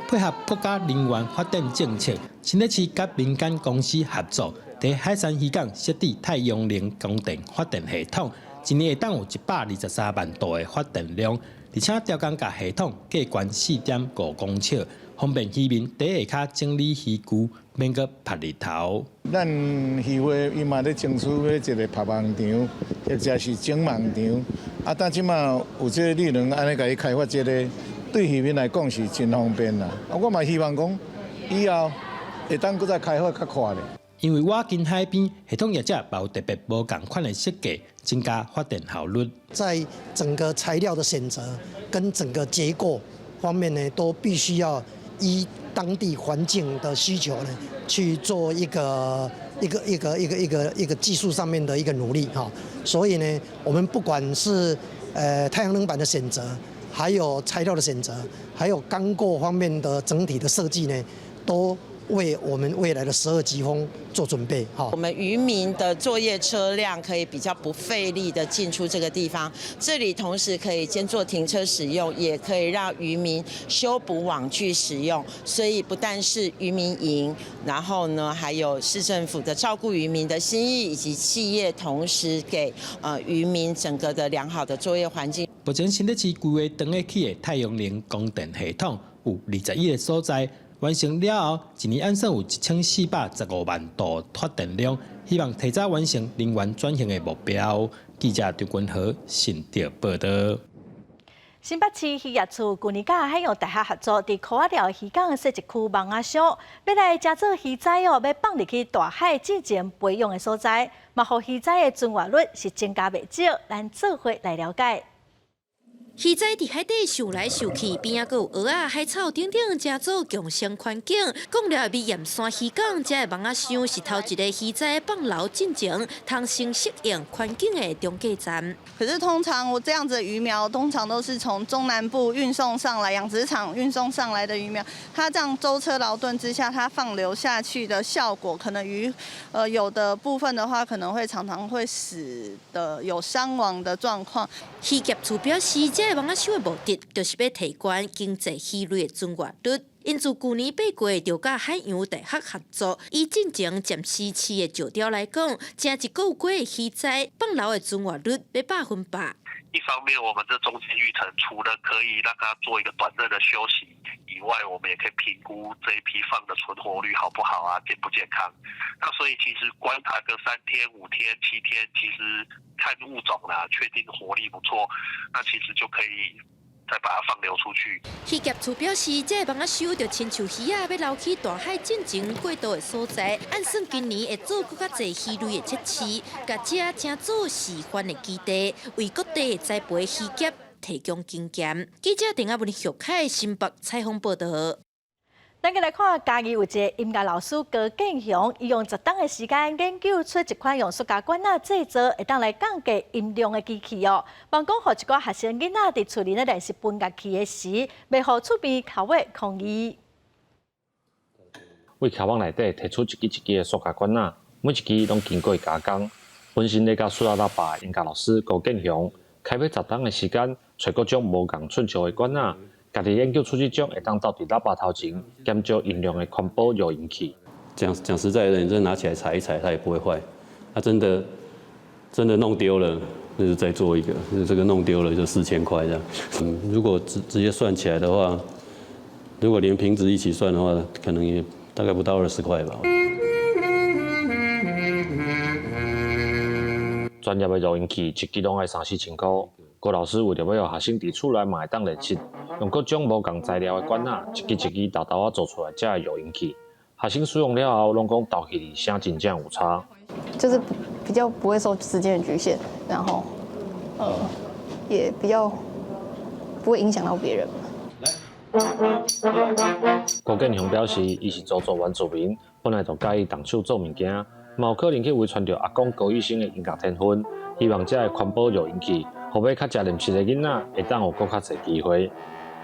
配合国家能源发展政策，新竹市甲民间公司合作，在海山渔港设置太阳能供电发电系统，一年会当有123万度的发电量，而且条工甲系统计悬4.5公尺，方便渔民在下骹整理渔具，免阁晒日头。
咱渔会伊嘛咧争取要一个晒网场，或者是整网场，但即马有这个力能安尼甲伊开发这个。对渔民来讲是真方便啦，我嘛希望讲以后会当搁再开发较快咧。
因为我近海边系统业者也有特别无共款的设计，增加发电效率。
在整个材料的选择跟整个结构方面呢，都必须要依当地环境的需求呢去做一个技术上面的一个努力哈。所以呢，我们不管是太阳能板的选择。还有材料的选择，还有钢构方面的整体的设计呢，都为我们未来的12级风做准备。
我们渔民的作业车辆可以比较不费力的进出这个地方，这里同时可以兼做停车使用，也可以让渔民修补网具使用。所以不但是渔民营，然后呢还有市政府的照顾渔民的心意，以及企业同时给渔民整个的良好的作业环境。
目前新竹市规划长得起的太阳能供电系统有21个所在，完成了后，一年按算有1415万度发电量，希望提早完成能源转型的目标。记者张君和新竹报道。
新北市渔业处去年甲海洋大学合作，伫科寮渔港设一区网仔箱，要来加做鱼仔哦，要放入去大海进行培养的所在，嘛，互鱼仔的存活率是增加袂少。咱做伙来了解。
鱼仔伫海底游来游去，边仔阁有蚵仔、海草等等，加做共生环境。讲了比盐山渔港这个网仔箱是头一个鱼仔放流进前，通先适应环境的中继站。
可是通常我这样子的鱼苗，通常都是从中南部运送上来，养殖场运送上来的鱼苗，它这样舟车劳顿之下，它放流下去的效果，可能鱼有的部分的话，可能会常常会死的，有伤亡的状况。
渔业处表示，这个网仔箱的目的，就是要提高经济鱼类的存活率。因自去年8月就甲海洋大学合作，以进前占西市的石条来讲，正一个月的鱼仔放流的存活率要100%。
一方面，我们这中间育成除了可以让它做一个短暂的休息以
外，我们也可以评估这一批放的存活率好不好啊，健不健康。那所以其实观察个3天、5天、7天，其实看物种啦，确定活力不错，那其实就可以再把它放流出去。
渔业处表示，这个网仔收着亲像鱼仔要捞起大海进前过渡的所在，按算今年会做更较侪鱼类的测试，甲这正做示范的基地，为各地栽培渔业提供经验。记者陈阿文、徐凯新北采访报道。
咱个来看，嘉义有一个音乐老师高建雄，伊用10档的时间研究出一款用塑胶管仔制作，会当来降低音量的机器哦。帮讲，互一个学生囡仔伫厝里咧练习分乐器的时，袂互厝边头尾抗议。
为桥网内底摕出一支一支的塑胶管仔，每一支拢经过加工。本身咧甲塑料喇叭的音乐老师高建雄，开发10档的时间，找各种无共寸长的管仔。家己研究出这种会当倒伫喇叭头前减少音量的环保诱引器。
讲实在的，你真的拿起来踩一踩，它也不会坏。它真的弄丢了，那就再做一个。这个弄丢了就4000块这样。如果直接算起来的话，如果连瓶子一起算的话，可能也大概不到20块吧。
专业的诱引器一支拢要3-4千块。高老师为着要让学生伫厝内嘛会当练习，用各种无共材料的管仔，一支一支豆豆啊做出来这个诱引器。学生使用了后，拢讲斗起来声真正有差。
就是比较不会受时间的局限，然后也比较不会影响到别人。
高建雄表示，伊是周原住民，本来就介意动手做物件，嘛有可能去遗传着阿公高医生的音乐天分，希望这个环保诱引器。后要较食练习的囡仔，会当有更较侪机会。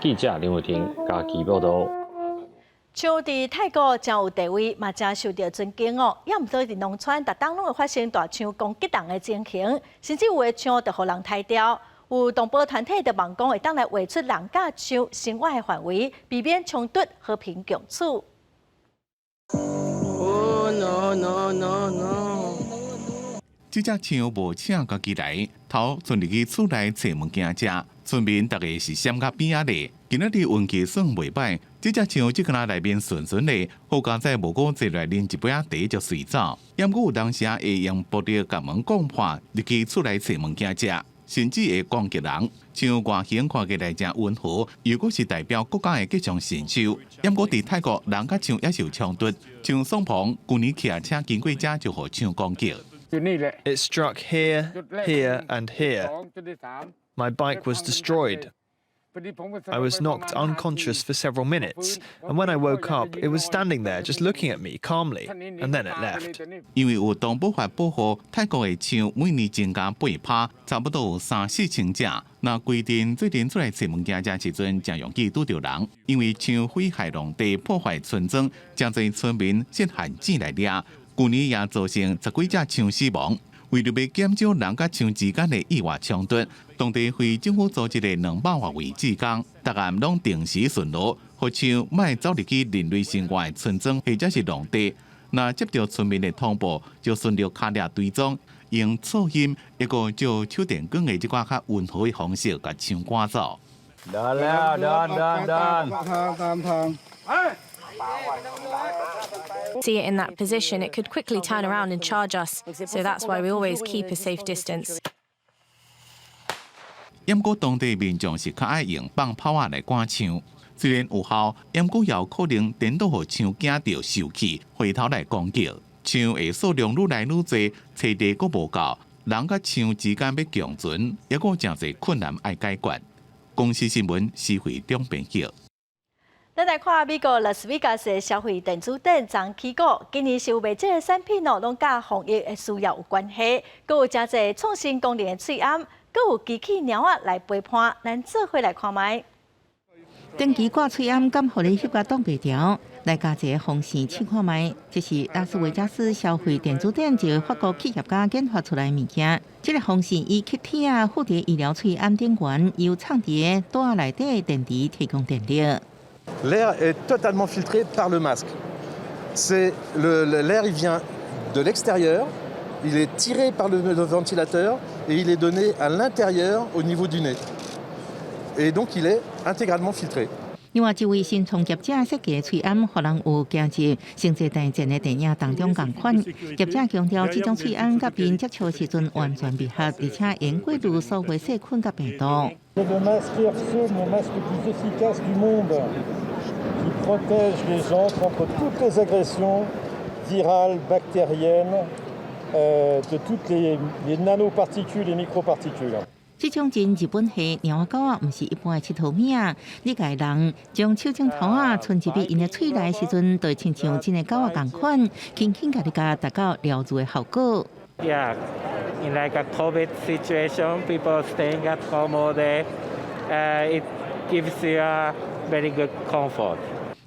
记者林伟霆嘉义报道。
像伫泰国真有地位，嘛真受到尊敬哦。也毋多伫农村，逐当拢会发生大象攻击人的情形，甚至有的象就互人杀掉。有动保团体就望讲会当来画出人甲象生活的范围，避免冲突，和平共处。
Oh no no no no！
这只象无请家己来，头顺入去厝内找物件食。村民大家是闪到边仔咧。今仔日运气算袂歹，这只象只敢内面顺顺咧，好佳在无讲坐来啉一杯仔茶就随走。抑过有当时会用布料甲门讲破，入去厝内找物件食，甚至会攻击人。像外形看起来真温和，又果是代表国家的吉祥神兽。抑过伫泰国，人甲象也是有冲突，像双鹏旧年骑车经过遮就互象攻击。
It struck here, here, and here. My bike was destroyed. I was knocked unconscious for several minutes, and when I woke up, it was standing there just looking at me calmly, and then it left.
因为有动保法保护，泰国的象每年增加8%，差不多有3-4千只。那规定最近出来找物件食时阵，真容易拄着人，因为象毁害农地、破坏村庄，真侪村民先限钱来掠。 去年也造成10几只象死亡。为了要减少人甲象之间的意外冲突，当地非政府组织的200多位志工，逐暗拢定时巡逻，互象莫走入去人类生活的村庄或者是农地。那接到村民的通报，就顺利卡掠追踪，用噪音一个就手电光的这款较温和的方式，甲象赶走。
See it in that position, it could quickly turn around and charge us. So that's why we always keep a safe distance.
不过当地民众是较爱用放炮仔来赶象，虽然有效，不过也有可能颠倒互象惊到受气，回头来攻击。象的数量愈来愈多，栖地阁无够，人甲象之间要共存，也阁真侪困难爱解决。公司新闻施惠中编辑。
咱来看美国拉斯维加斯的消费电子店昨起股，今年是有卖这个产品哦，拢甲防疫的需要有关系，佮有真侪创新功能的喙暗，佮有机器猫仔来陪伴，咱做伙来看卖。
长期挂喙暗，敢互你翕甲挡袂牢，来加一个风扇试看卖。这是拉斯维加斯消费电子店一个法国企业家研发出来物件。这个风扇以气体啊附伫医疗喙暗顶缘，由藏伫个袋内底的电池提供电力。
L'air est totalement filtré par le masque. L'air, il vient de l'extérieur, il est tiré par le ventilateur et il est donné à l'intérieur au niveau du nez. Et donc il est intégralement filtré.
另外，一位新创业者设计催案，让人有加入星际大战的电影当中同款。业者强调，这种催案甲病接触时阵完全未合，而且掩过入所谓细菌甲病毒。
C'est le masque Airso, le masque le plus efficace du monde, qui protège les gens contre toutes les agressions virales, bactériennes, de toutes les nanoparticules et microparticules.
这种真日本系猫仔狗啊，毋是一般的佚佗物啊！你家人将手指头啊伸入去因的喙内时阵，就亲像真的狗仔共款，轻轻甲你达到疗愈的效果。
Yeah, in like a COVID situation, people staying at home all day, it gives you a very good comfort.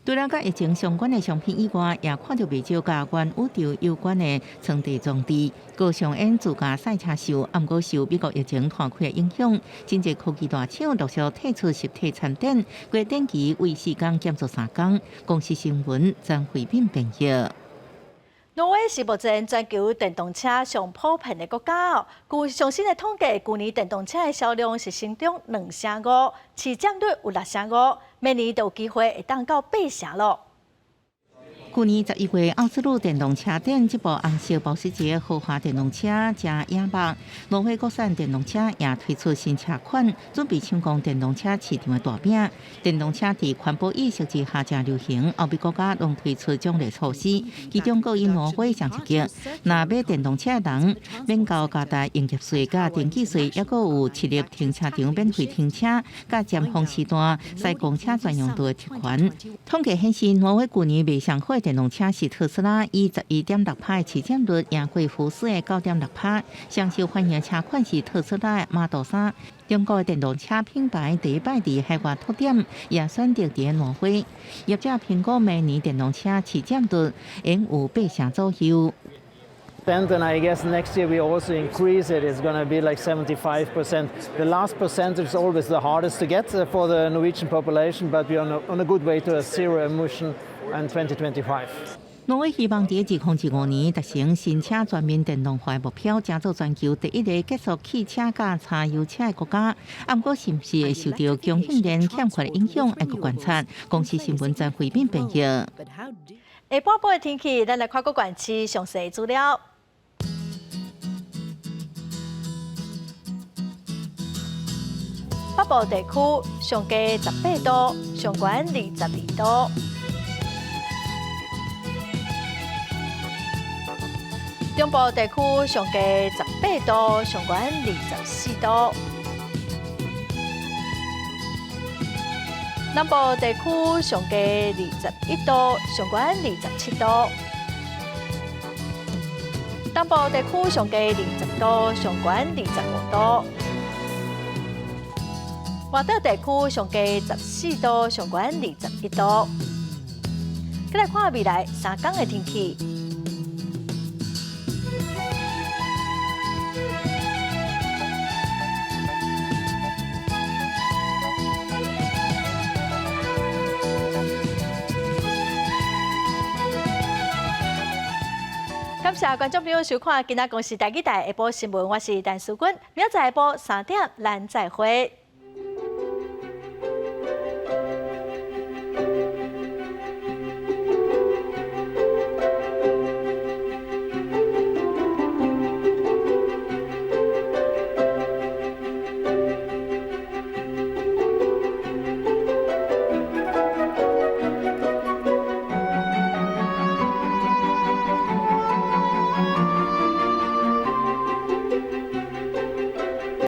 除了甲疫情相关的商品以外，也看到不少甲原宇宙有关的场地装置，高上演自家赛车秀。毋过受美国疫情拖开的影响，真济科技大厂陆续退出实体餐点，规定期为4天减做3天。公司新闻将回应朋友。
挪威是目前全球电动车上普遍的国家哦。据最新的统计，去年电动车的销量是成长2.5%，市占率有6.5%，明年就有机会会当到8%咯。
去年11月，奥斯陆电动车展这部红色保时捷豪华电动车正引爆，挪威国产电动车也推出新车款，准备抢攻电动车市场的大饼。电动车在环保意识之下正流行，欧美国家拢推出奖励措施，其中各以挪威上一级。若买电动车的人，免交加大营业税、甲电气税，也阁有7日停车场免费停车、甲尖峰时段使公车专用道的特权。统计显示，挪威去年卖上好电动车是特斯拉，以11.6%的市占率赢过福斯的9.6%。上受欢迎的车款是特斯拉的 Model 3。中国的电动车品牌第一摆伫海外拓展，也选择伫挪威。业者评估明年电动车市占率应有8%左右。
And I guess next year we also increase it. It's going to be like 75%. The last percentage is always the hardest to get for the Norwegian population, but we are on a good way to a zero emission in 2025.
挪威希望伫2015年达成新车全面电动化的目标，成做全球第一个结束汽车甲柴油车的国家。不过，是毋是会受到供应链欠缺的影响，还佫观察。公司新闻将回应朋友。
下半部的天气，咱来看各县市详细资料。北部地区上低18度，上悬22度。中部地区上低18度，上悬24度。南部地区上低21度，上悬27度。东部地区上低20度，上悬25度。华岛地区上低14度，上悬21度。再来看未来3天的天气。感谢观众朋友收看今仔公视台记台下晡新闻，我是陈淑君，明仔载下晡3点咱再会。